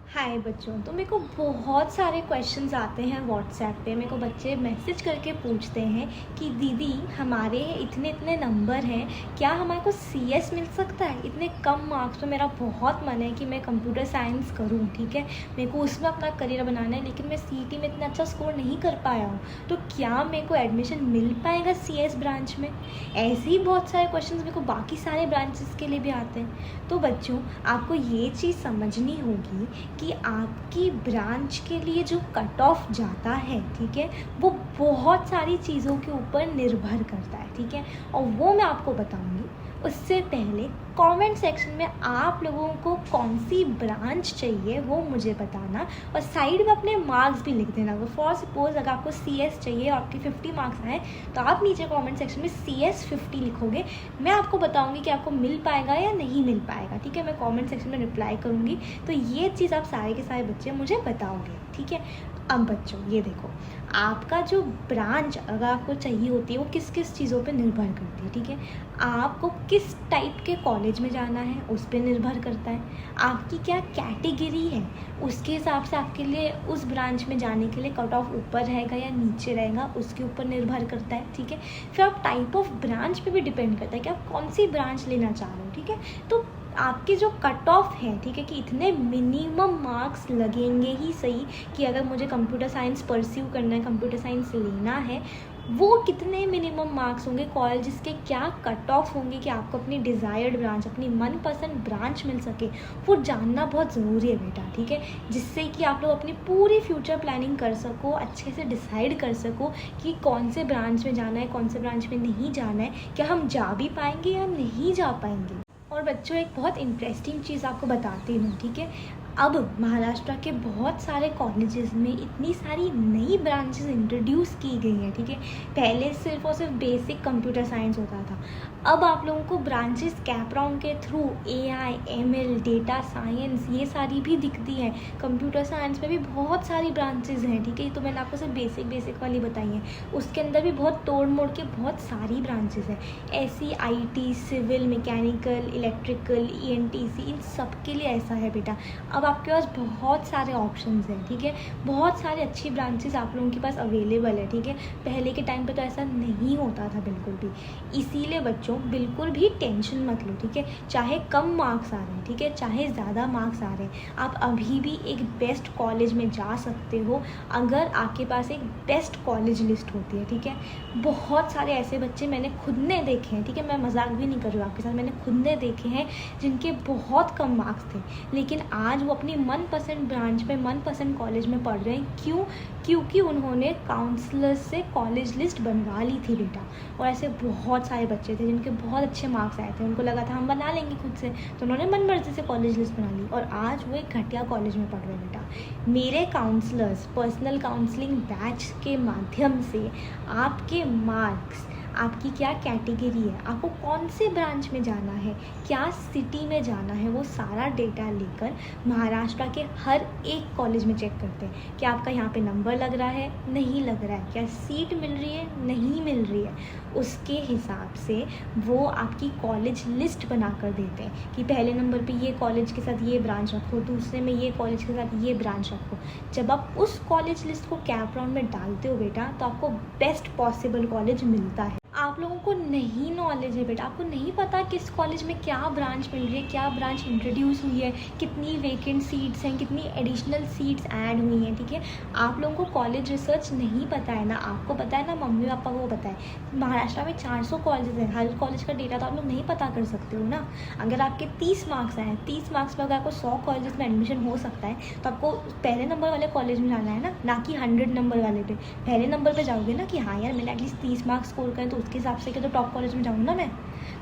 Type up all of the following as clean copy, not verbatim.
हाय बच्चों। तो मेरे को बहुत सारे क्वेश्चंस आते हैं व्हाट्सएप पे। मेरे को बच्चे मैसेज करके पूछते हैं कि दीदी हमारे इतने इतने नंबर हैं, क्या हमारे को सीएस मिल सकता है? इतने कम मार्क्स पे मेरा बहुत मन है कि मैं कंप्यूटर साइंस करूं, ठीक है, मेरे को उसमें अपना करियर बनाना है, लेकिन मैं सीईटी में इतना अच्छा स्कोर नहीं कर पाया हूँ, तो क्या मेरे को एडमिशन मिल पाएगा सीएस ब्रांच में? ऐसे ही बहुत सारे क्वेश्चन मेरे को बाकी सारे ब्रांचेस के लिए भी आते हैं। तो बच्चों, आपको ये चीज़ समझनी होगी कि आपकी ब्रांच के लिए जो कट ऑफ जाता है, ठीक है, वो बहुत सारी चीज़ों के ऊपर निर्भर करता है, ठीक है, और वो मैं आपको बताऊंगी। उससे पहले कमेंट सेक्शन में आप लोगों को कौन सी ब्रांच चाहिए वो मुझे बताना, और साइड में अपने मार्क्स भी लिख देना। फॉर सपोज अगर आपको सीएस चाहिए और आपके 50 मार्क्स आए, तो आप नीचे कमेंट सेक्शन में सीएस 50 लिखोगे। मैं आपको बताऊंगी कि आपको मिल पाएगा या नहीं मिल पाएगा, ठीक है, मैं कमेंट सेक्शन में रिप्लाई करूंगी। तो ये चीज़ आप सारे के सारे बच्चे मुझे बताओगे, ठीक है। अब बच्चों ये देखो, आपका जो ब्रांच अगर आपको चाहिए होती है वो किस किस चीज़ों पे निर्भर करती है, ठीक है। आपको किस टाइप के कॉलेज में जाना है उस पर निर्भर करता है। आपकी क्या कैटेगरी है, उसके हिसाब से आपके लिए उस ब्रांच में जाने के लिए कट ऑफ ऊपर रहेगा या नीचे रहेगा, उसके ऊपर निर्भर करता है, ठीक है। फिर आप टाइप ऑफ ब्रांच पे भी डिपेंड करता है कि आप कौन सी ब्रांच लेना चाह रहे हो, ठीक है। तो आपके जो कट ऑफ है, ठीक है, कि इतने मिनिमम मार्क्स लगेंगे ही सही कि अगर मुझे कंप्यूटर साइंस परस्यू करना है, कंप्यूटर साइंस लेना है, वो कितने मिनिमम मार्क्स होंगे, कॉलेजेस के क्या कट ऑफ होंगे कि आपको अपनी डिज़ायर्ड ब्रांच, अपनी मनपसंद ब्रांच मिल सके, वो जानना बहुत ज़रूरी है बेटा, ठीक है। जिससे कि आप लोग अपनी पूरी फ्यूचर प्लानिंग कर सको, अच्छे से डिसाइड कर सको कि कौन से ब्रांच में जाना है, कौन से ब्रांच में नहीं जाना है, क्या हम जा भी पाएंगे या नहीं जा पाएंगे। और बच्चों, एक बहुत इंटरेस्टिंग चीज़ आपको बताती हूँ, ठीक है। अब महाराष्ट्र के बहुत सारे कॉलेजेस में इतनी सारी नई ब्रांचेस इंट्रोड्यूस की गई हैं, ठीक है। पहले सिर्फ और सिर्फ बेसिक कंप्यूटर साइंस होता था, अब आप लोगों को ब्रांचेस कैपराउंड के through AI, ML, data science, ये सारी भी दिखती हैं। कंप्यूटर साइंस में भी बहुत सारी ब्रांचेस हैं, ठीक है। तो मैंने आपको सिर्फ बेसिक वाली बताई हैं, उसके अंदर भी बहुत तोड़ मोड़ के बहुत सारी ब्रांचेस हैं। ऐसी IT, civil, mechanical, electrical, ENTC, इन सब के लिए ऐसा है बेटा। अब आपके पास बहुत सारे ऑप्शंस हैं, ठीक है, बहुत सारे अच्छी ब्रांचेस आप लोगों के पास अवेलेबल है, ठीक है। पहले के टाइम पे तो ऐसा नहीं होता था बिल्कुल भी। इसीलिए बच्चों बिल्कुल भी टेंशन मत लो, ठीक है। चाहे कम मार्क्स आ रहे हैं, ठीक है, चाहे ज़्यादा मार्क्स आ रहे हैं, आप अभी भी एक बेस्ट कॉलेज में जा सकते हो अगर आपके पास एक बेस्ट कॉलेज लिस्ट होती है, ठीक है। बहुत सारे ऐसे बच्चे मैंने खुद ने देखे हैं, ठीक है, मैं मजाक भी नहीं कर रही हूँ आपके साथ, मैंने खुद ने देखे हैं जिनके बहुत कम मार्क्स थे, लेकिन आज वो अपनी मनपसंद ब्रांच में, मनपसंद कॉलेज में पढ़ रहे हैं। क्यों? क्योंकि उन्होंने काउंसलर्स से कॉलेज लिस्ट बनवा ली थी बेटा। और ऐसे बहुत सारे बच्चे थे जिनके बहुत अच्छे मार्क्स आए थे, उनको लगा था हम बना लेंगे खुद से, तो उन्होंने मन मर्जी से कॉलेज लिस्ट बना ली, और आज वो एक घटिया कॉलेज में पढ़ रहे हैं बेटा। मेरे काउंसलर्स पर्सनल काउंसलिंग बैच के माध्यम से आपके मार्क्स, आपकी क्या कैटेगरी है, आपको कौन से ब्रांच में जाना है, क्या सिटी में जाना है, वो सारा डेटा लेकर महाराष्ट्र के हर एक कॉलेज में चेक करते हैं कि आपका यहाँ पे नंबर लग रहा है, नहीं लग रहा है, क्या सीट मिल रही है, नहीं मिल रही है। उसके हिसाब से वो आपकी कॉलेज लिस्ट बना कर देते हैं कि पहले नंबर पे ये कॉलेज के साथ ये ब्रांच रखो, दूसरे में ये कॉलेज के साथ ये ब्रांच रखो। जब आप उस कॉलेज लिस्ट को कैप राउंड में डालते हो बेटा, तो आपको बेस्ट पॉसिबल कॉलेज मिलता है। आप लोगों को नहीं नॉलेज है बेटा, आपको नहीं पता किस कॉलेज में क्या ब्रांच मिल रही है, क्या ब्रांच इंट्रोड्यूस हुई है, कितनी वेकेंट सीट्स हैं, कितनी एडिशनल सीट्स ऐड हुई हैं, ठीक है। आप लोगों को कॉलेज रिसर्च नहीं पता है, ना आपको पता है, ना मम्मी पापा को पता है। महाराष्ट्र में 400 कॉलेज हैं, हर कॉलेज का डेटा तो आप लोग नहीं पता कर सकते हो ना। अगर आपके 30 मार्क्स आए, 30 मार्क्स पर अगर आपको 100 कॉलेज में एडमिशन हो सकता है, तो आपको पहले नंबर वाले कॉलेज में जाना है ना कि 100 नंबर वाले पे। पहले नंबर पर जाओगे ना कि हाँ यार मैंने एटलीस्ट 30 मार्क्स स्कोर करें, तो उसके हिसाब से कि तो टॉप कॉलेज में जाऊँ ना मैं।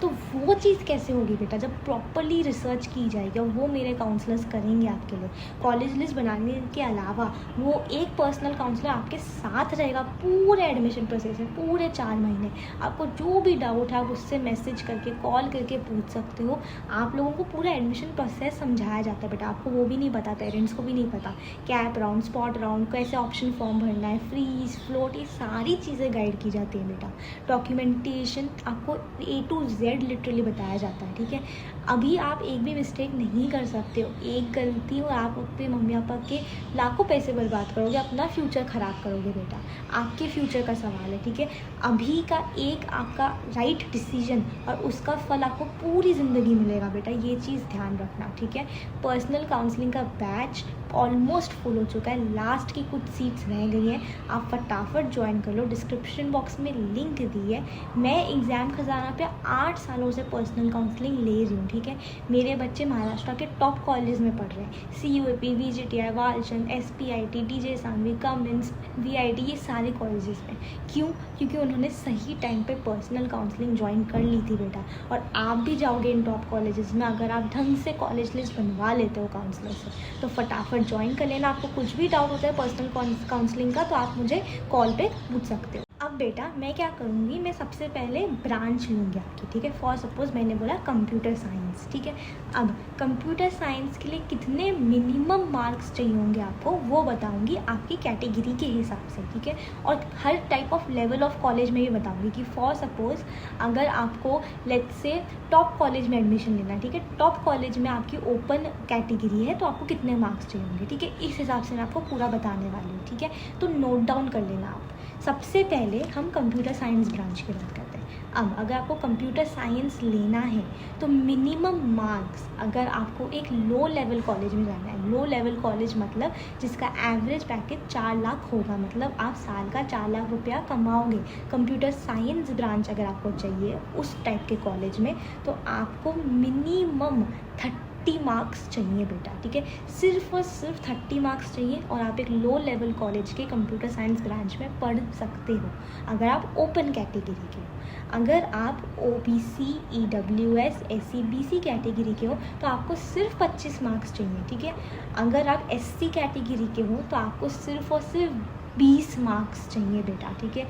तो वो चीज़ कैसे होगी बेटा, जब प्रॉपरली रिसर्च की जाएगी, और वो मेरे काउंसलर्स करेंगे आपके लिए। कॉलेज लिस्ट बनाने के अलावा वो एक पर्सनल काउंसलर आपके साथ रहेगा पूरे एडमिशन प्रोसेस में, पूरे 4 महीने। आपको जो भी डाउट है आप उससे मैसेज करके, कॉल करके पूछ सकते हो। आप लोगों को पूरा एडमिशन प्रोसेस समझाया जाता है बेटा, आपको वो भी नहीं पता, पेरेंट्स को भी नहीं पता। कैप राउंड, स्पॉट राउंड, कैसे ऑप्शन फॉर्म भरना है, फ्रीज, फ्लोट, ये सारी चीज़ें गाइड की जाती है बेटा। डॉक्यूमेंटेशन आपको A to Z लिटरली बताया जाता है, ठीक है। अभी आप एक भी मिस्टेक नहीं कर सकते हो, एक गलती और आप अपने मम्मी पापा के लाखों पैसे बर्बाद करोगे, अपना फ्यूचर ख़राब करोगे बेटा, आपके फ्यूचर का सवाल है, ठीक है। अभी का एक आपका राइट डिसीजन और उसका फल आपको पूरी ज़िंदगी मिलेगा बेटा, ये चीज़ ध्यान रखना, ठीक है। पर्सनल काउंसलिंग का बैच ऑलमोस्ट फुल हो चुका है, लास्ट की कुछ सीट्स रह गई हैं, आप फटाफट ज्वाइन कर लो। डिस्क्रिप्शन बॉक्स में लिंक दी है। मैं एग्ज़ाम खजाना पे 8 सालों से पर्सनल काउंसलिंग ले रही हूँ, ठीक है। मेरे बच्चे महाराष्ट्र के टॉप कॉलेज में पढ़ रहे हैं, CUAP, VGTI, Walchand, SPIT, DJ Sanghvi, Cummins, VIT, ये सारे कॉलेजेस में। क्यों? क्योंकि उन्होंने सही टाइम पे पर्सनल काउंसलिंग ज्वाइन कर ली थी बेटा। और आप भी जाओगे इन टॉप कॉलेजेस में अगर आप ढंग से कॉलेज लिस्ट बनवा लेते हो काउंसलर से, तो फटाफट ज्वाइन कर लेना। आपको कुछ भी डाउट होता है पर्सनल काउंसलिंग का तो आप मुझे कॉल पे पूछ सकते हो। अब बेटा मैं क्या करूँगी, मैं सबसे पहले ब्रांच लूँगी आपकी, ठीक है। फॉर सपोज़ मैंने बोला कंप्यूटर साइंस, ठीक है। अब कंप्यूटर साइंस के लिए कितने मिनिमम मार्क्स चाहिए होंगे आपको वो बताऊँगी आपकी कैटेगरी के हिसाब से, ठीक है। और हर type of level of college में भी बताऊँगी कि फॉर सपोज़ अगर आपको लेट्स से टॉप कॉलेज में एडमिशन लेना, ठीक है, टॉप कॉलेज में आपकी ओपन कैटेगरी है तो आपको कितने मार्क्स चाहिए होंगे, ठीक है। इस हिसाब से मैं आपको पूरा बताने वाली हूँ, ठीक है। तो नोट डाउन कर लेना आप। सबसे पहले हम कंप्यूटर साइंस ब्रांच की बात करते हैं। अब अगर आपको कंप्यूटर साइंस लेना है तो मिनिमम मार्क्स, अगर आपको एक लो लेवल कॉलेज में जाना है, लो लेवल कॉलेज मतलब जिसका एवरेज पैकेज 4 लाख होगा, मतलब आप साल का 4 लाख रुपया कमाओगे, कंप्यूटर साइंस ब्रांच अगर आपको चाहिए उस टाइप के कॉलेज में, तो आपको मिनिमम 30 मार्क्स चाहिए बेटा, ठीक है। सिर्फ और सिर्फ 30 मार्क्स चाहिए और आप एक लो लेवल कॉलेज के कंप्यूटर साइंस ब्रांच में पढ़ सकते हो अगर आप ओपन कैटेगरी के हो। अगर आप OBC, EWS, SC, BC category के हो तो आपको सिर्फ 25 मार्क्स चाहिए, ठीक है। अगर आप SC कैटेगरी के हो तो आपको सिर्फ और सिर्फ 20 मार्क्स चाहिए बेटा, ठीक है।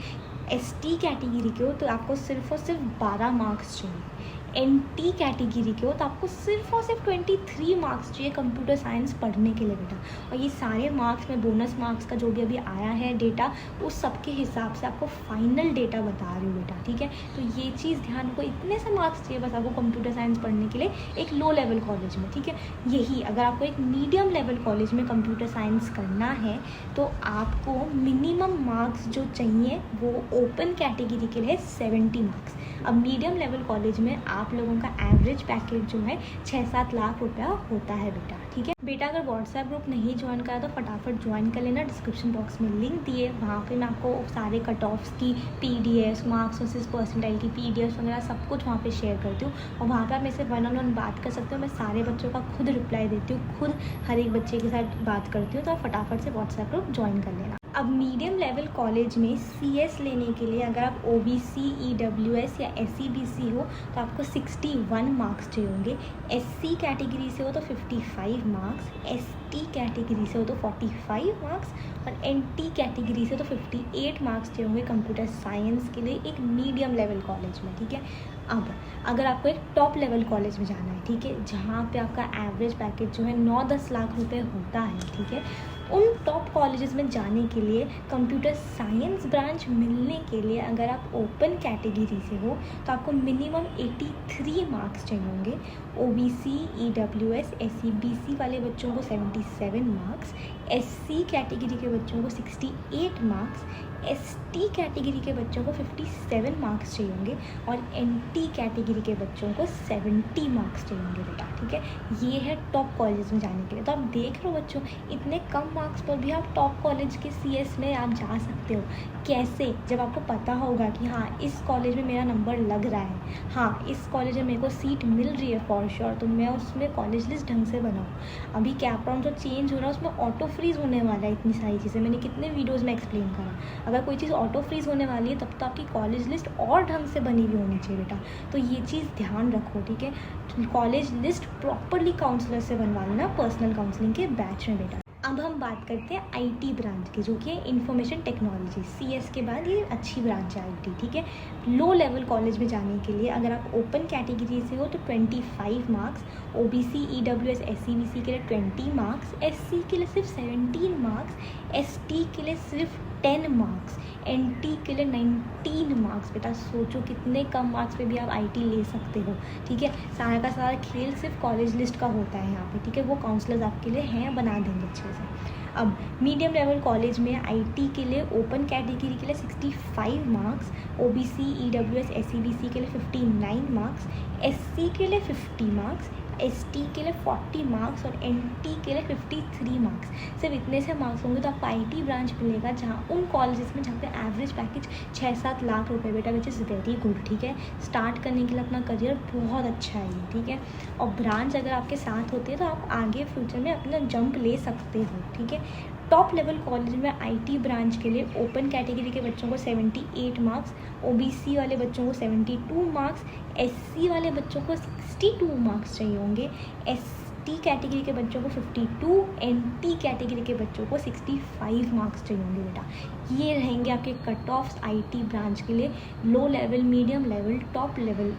ST कैटेगरी के हो तो आपको सिर्फ और सिर्फ 12 मार्क्स चाहिए। NT कैटेगरी के हो तो आपको सिर्फ और सिर्फ 23 मार्क्स चाहिए कंप्यूटर साइंस पढ़ने के लिए बेटा। और ये सारे मार्क्स में बोनस मार्क्स का जो भी अभी आया है डेटा, उस सब के हिसाब से आपको फाइनल डेटा बता रही हूँ बेटा, ठीक है। तो ये चीज़ ध्यान को, इतने से मार्क्स चाहिए बस आपको कंप्यूटर साइंस पढ़ने के लिए एक लो लेवल कॉलेज में, ठीक है। यही अगर आपको एक मीडियम लेवल कॉलेज में कंप्यूटर साइंस करना है तो आपको मिनिमम मार्क्स जो चाहिए वो ओपन कैटेगरी के लिए 70 मार्क्स। अब मीडियम लेवल कॉलेज में आप लोगों का एवरेज पैकेज जो है 6-7 लाख रुपया होता है बेटा, ठीक है। बेटा अगर व्हाट्सएप ग्रुप नहीं ज्वाइन करा तो फटाफट ज्वाइन कर लेना। डिस्क्रिप्शन बॉक्स में लिंक दिए, वहाँ पे मैं आपको सारे कट ऑफ्स की PDFs, मार्क्स वर्सेस परसेंटाइल की PDFs वगैरह सब कुछ वहाँ पे शेयर करती हूँ। और वहाँ पे आप मेरे से 1-on-1 बात कर सकते हो। मैं सारे बच्चों का खुद रिप्लाई देती हूँ, खुद हर एक बच्चे के साथ बात करती हूँ। तो आप फटाफट से व्हाट्सएप ग्रुप ज्वाइन कर लेना। अब मीडियम लेवल कॉलेज में CS लेने के लिए अगर आप OBC, EWS या SC BC हो तो आपको 61 मार्क्स चाहिए होंगे। SC कैटेगरी से हो तो 55 मार्क्स, ST कैटेगरी से हो तो 45 मार्क्स और NT कैटेगरी से तो 58 मार्क्स चाहिए होंगे कंप्यूटर साइंस के लिए एक मीडियम लेवल कॉलेज में, ठीक है। अब अगर आपको एक टॉप लेवल कॉलेज में जाना है, ठीक है, जहाँ पे आपका एवरेज पैकेज जो है 9-10 लाख रुपए होता है, ठीक है, उन टॉप कॉलेजेस में जाने के लिए कंप्यूटर साइंस ब्रांच मिलने के लिए अगर आप ओपन कैटेगरी से हो तो आपको मिनिमम 83 मार्क्स चाहिए होंगे। OBC, EWS, SC BC वाले बच्चों को 77 मार्क्स, SC कैटेगरी के बच्चों को 68 मार्क्स, ST कैटेगरी के बच्चों को 57 मार्क्स चाहिए होंगे और NT कैटेगरी के बच्चों को 70 मार्क्स चाहिए होंगे बेटा, ठीक है। ये है टॉप कॉलेज में जाने के लिए। तो आप देख रहे हो बच्चों, इतने कम मार्क्स पर भी आप टॉप कॉलेज के CS में आप जा सकते हो। कैसे? जब आपको पता होगा कि हाँ इस कॉलेज में मेरा नंबर लग रहा है, हाँ इस कॉलेज में मेरे को सीट मिल रही है फॉर श्योर, तो मैं उसमें कॉलेज लिस्ट ढंग से बनाऊँ। अभी कैप राउंड जो चेंज हो रहा है उसमें ऑटो फ्रीज होने वाला है, इतनी सारी चीज़ें मैंने कितने वीडियोज़ में एक्सप्लेन करा। अगर कोई चीज़ ऑटो फ्रीज होने वाली है तब तो आपकी कॉलेज लिस्ट और ढंग से बनी हुई होनी चाहिए बेटा। तो ये चीज़ ध्यान रखो, ठीक है। कॉलेज लिस्ट प्रॉपरली काउंसलर से बनवा लेना पर्सनल काउंसलिंग के बैच में बेटा। अब हम बात करते हैं आईटी ब्रांच की, जो कि है इंफॉर्मेशन टेक्नोलॉजी। सीएस के बाद ये अच्छी ब्रांच है आईटी, ठीक है। लो लेवल कॉलेज में जाने के लिए अगर आप ओपन कैटेगरी से हो तो 25 मार्क्स, ओबीसी ईडब्ल्यूएस एससीबीसी के लिए 20 मार्क्स, एससी के लिए सिर्फ 17 मार्क्स, एसटी के लिए सिर्फ 10 मार्क्स, एनटी के लिए 19 मार्क्स। बेटा सोचो कितने कम मार्क्स पे भी आप आईटी ले सकते हो, ठीक है। सारा का सारा खेल सिर्फ कॉलेज लिस्ट का होता है यहाँ पे, ठीक है। वो काउंसलर्स आपके लिए हैं, बना देंगे अच्छे से। अब मीडियम लेवल कॉलेज में आईटी के लिए ओपन कैटेगरी के लिए 65 मार्क्स, ओबीसी ईडब्ल्यूएस एससीबीसी के लिए 59 मार्क्स, एससी के लिए 50 मार्क्स, एसटी के लिए 40 मार्क्स और एनटी के लिए 53 मार्क्स। सिर्फ इतने से मार्क्स होंगे तो आपको आईटी ब्रांच मिलेगा, जहाँ उन कॉलेजेस में जहाँ पे एवरेज पैकेज 6-7 लाख रुपए बेटा, विच इज़ वेरी गुड, ठीक है। स्टार्ट करने के लिए अपना करियर बहुत अच्छा है ये, ठीक है। और ब्रांच अगर आपके साथ होती है तो आप आगे फ्यूचर में अपना जंप ले सकते हो, ठीक है। टॉप लेवल कॉलेज में आईटी ब्रांच के लिए ओपन कैटेगरी के बच्चों को 78 मार्क्स, ओबीसी वाले बच्चों को 72 मार्क्स, एससी वाले बच्चों को 62 मार्क्स चाहिए होंगे, एसटी कैटेगरी के बच्चों को 52, एनटी कैटेगरी के बच्चों को 65 मार्क्स चाहिए होंगे बेटा। ये रहेंगे आपके कट ऑफ्स आईटी ब्रांच के लिए। Low level, medium level, top level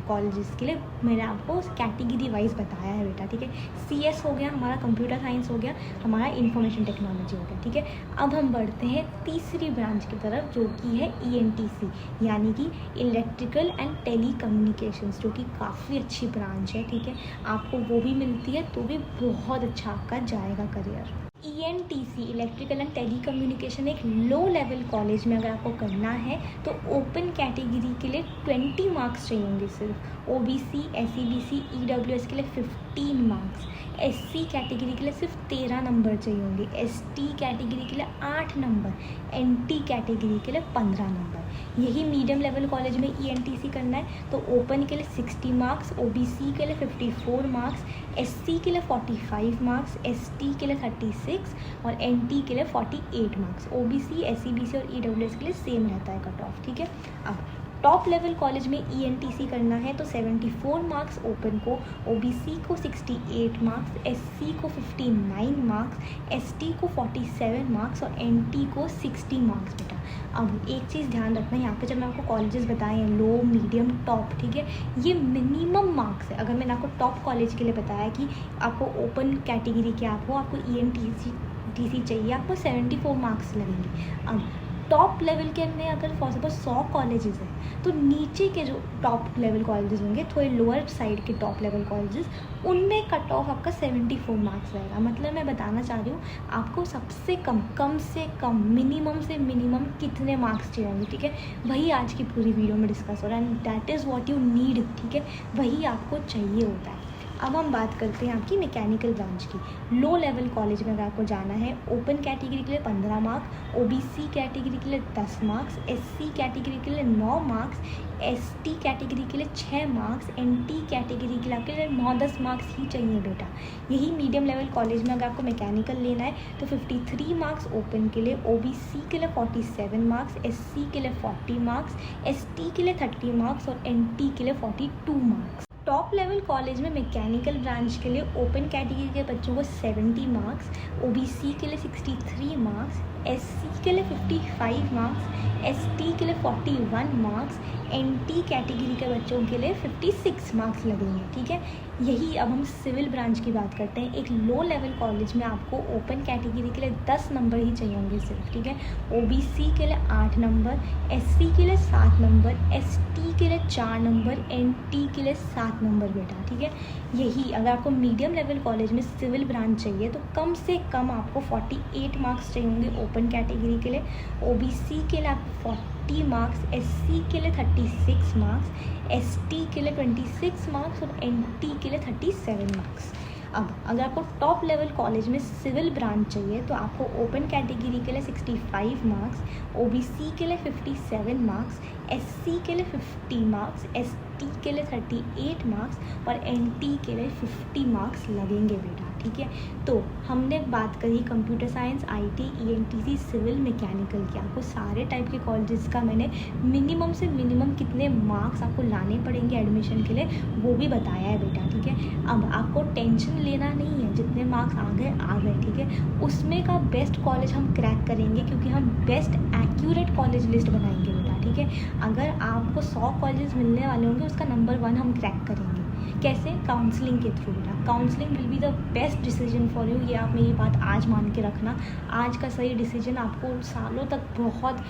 colleges के लिए मैंने आपको कैटेगरी वाइज बताया है बेटा, ठीक है। सीएस हो गया हमारा, कंप्यूटर साइंस हो गया हमारा, इंफॉर्मेशन टेक्नोलॉजी हो गया, ठीक है। अब हम बढ़ते हैं तीसरी ब्रांच की तरफ, जो कि है ईएनटीसी, यानी कि इलेक्ट्रिकल एंड टेली कम्युनिकेशंस, जो कि काफ़ी अच्छी ब्रांच है, ठीक है। आपको वो भी मिलती है तो भी बहुत अच्छा आपका जाएगा career. ENTC, electrical and telecommunication, एक लो लेवल कॉलेज में अगर आपको करना है तो ओपन कैटेगरी के लिए 20 मार्क्स चाहिए होंगे सिर्फ, ओबीसी एससीबीसी ईडब्ल्यूएस के लिए 15 मार्क्स, एससी कैटेगरी के लिए सिर्फ 13 नंबर चाहिए होंगे, एसटी कैटेगरी के लिए 8 नंबर, एनटी कैटेगरी के लिए 15 नंबर। यही मीडियम लेवल कॉलेज में ईएनटीसी करना है तो ओपन के लिए 60 मार्क्स, ओबीसी के लिए 54 मार्क्स, एससी के लिए 45 मार्क्स, एसटी के लिए 36 और एनटी के लिए 48 मार्क्स। ओबीसी एससीबीसी और ईडब्ल्यूएस के लिए सेम रहता है कट ऑफ, ठीक है। अब टॉप लेवल कॉलेज में ईएनटीसी करना है तो 74 मार्क्स ओपन को, ओबीसी को 68 मार्क्स, एससी को 59 मार्क्स, एसटी को 47 मार्क्स और एनटी को 60 मार्क्स बेटा। अब एक चीज़ ध्यान रखना, यहाँ पे जब मैं आपको कॉलेजेस बताए हैं लो, मीडियम, टॉप, ठीक है, ये मिनिमम मार्क्स है। अगर मैंने आपको टॉप कॉलेज के लिए बताया कि आपको ओपन कैटेगरी के आपको ईएनटीसी चाहिए, आपको 74 मार्क्स लगेंगे। अब टॉप लेवल के में अगर फॉर सपोज 100 कॉलेजेस हैं तो नीचे के जो टॉप लेवल कॉलेजेस होंगे, थोड़े लोअर साइड के टॉप लेवल कॉलेजेस, उनमें कट ऑफ आपका 74 मार्क्स रहेगा। मतलब मैं बताना चाह रही हूँ आपको सबसे कम से कम, मिनिमम से मिनिमम कितने मार्क्स चाहिए होंगे, ठीक है। वही आज की पूरी वीडियो में डिस्कस हो रहा है and that is what you need, ठीक है। वही आपको चाहिए होता है। अब हम बात करते हैं आपकी मैकेनिकल ब्रांच की। लो लेवल कॉलेज में अगर आपको जाना है, ओपन कैटेगरी के लिए 15 मार्क्स, ओबीसी कैटेगरी के लिए 10 मार्क्स, एससी कैटेगरी के लिए 9 मार्क्स, एसटी कैटेगरी के लिए 6 मार्क्स, एनटी कैटेगरी के लिए आपके लिए 9-10 मार्क्स ही चाहिए बेटा। यही मीडियम लेवल कॉलेज में अगर आपको मैकेनिकल लेना है तो 53 मार्क्स ओपन के लिए, ओबीसी के लिए 47 मार्क्स, एससी के लिए 40 मार्क्स, एसटी के लिए 30 मार्क्स और एनटी के लिए 42 मार्क्स। टॉप लेवल कॉलेज में मैकेनिकल ब्रांच के लिए ओपन कैटेगरी के बच्चों को 70 मार्क्स, ओबीसी के लिए 63 मार्क्स, एससी के लिए 55 मार्क्स, एसटी के लिए 41 मार्क्स, एनटी कैटेगरी के बच्चों के लिए 56 मार्क्स लगेंगे, ठीक है। यही अब हम सिविल ब्रांच की बात करते हैं। एक लो लेवल कॉलेज में आपको ओपन कैटेगरी के लिए 10 नंबर ही चाहिए होंगे सिर्फ, ठीक है। ओबीसी के लिए 8 नंबर, एससी के लिए 7 नंबर, एसटी के लिए 4 नंबर, एनटी के लिए 7 नंबर बेटा, ठीक है। यही अगर आपको मीडियम लेवल कॉलेज में सिविल ब्रांच चाहिए तो कम से कम आपको 48 मार्क्स चाहिए होंगे ओपन कैटेगरी के लिए, ओबीसी के लिए आपको 40 मार्क्स, एससी के लिए 36 मार्क्स, एसटी के लिए 26 मार्क्स और एनटी के लिए 37 मार्क्स। अब अगर आपको टॉप लेवल कॉलेज में सिविल ब्रांच चाहिए तो आपको ओपन कैटेगरी के लिए 65 मार्क्स, ओबीसी के लिए 57 मार्क्स, एससी के लिए 50 मार्क्स, एसटी के लिए 38 मार्क्स और एनटी के लिए 50 मार्क्स लगेंगे बेटा, ठीक है। तो हमने बात करी computer science, IT, ENTC, civil, mechanical की। आपको सारे टाइप के कॉलेजेस का मैंने मिनिमम से मिनिमम कितने मार्क्स आपको लाने पड़ेंगे एडमिशन के लिए वो भी बताया है बेटा, ठीक है। अब आपको टेंशन लेना नहीं है, जितने मार्क्स आ गए, ठीक है। उसमें का बेस्ट कॉलेज हम क्रैक करेंगे, क्योंकि हम बेस्ट एक्यूरेट कॉलेज लिस्ट बनाएंगे बेटा, ठीक है। अगर आपको 100 कॉलेज मिलने वाले होंगे, उसका नंबर 1 हम क्रैक करेंगे। कैसे? काउंसलिंग के थ्रू बेटा। Counselling will be the best decision for you. ये आप मेरी बात आज मान के रखना। आज का सही डिसीजन आपको सालों तक बहुत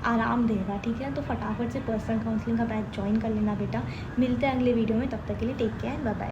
आराम देगा, ठीक है। तो फटाफट से पर्सनल काउंसलिंग का बैच ज्वाइन कर लेना बेटा। मिलते हैं अगले वीडियो में, तब तक के लिए टेक केयर, बाय बाय।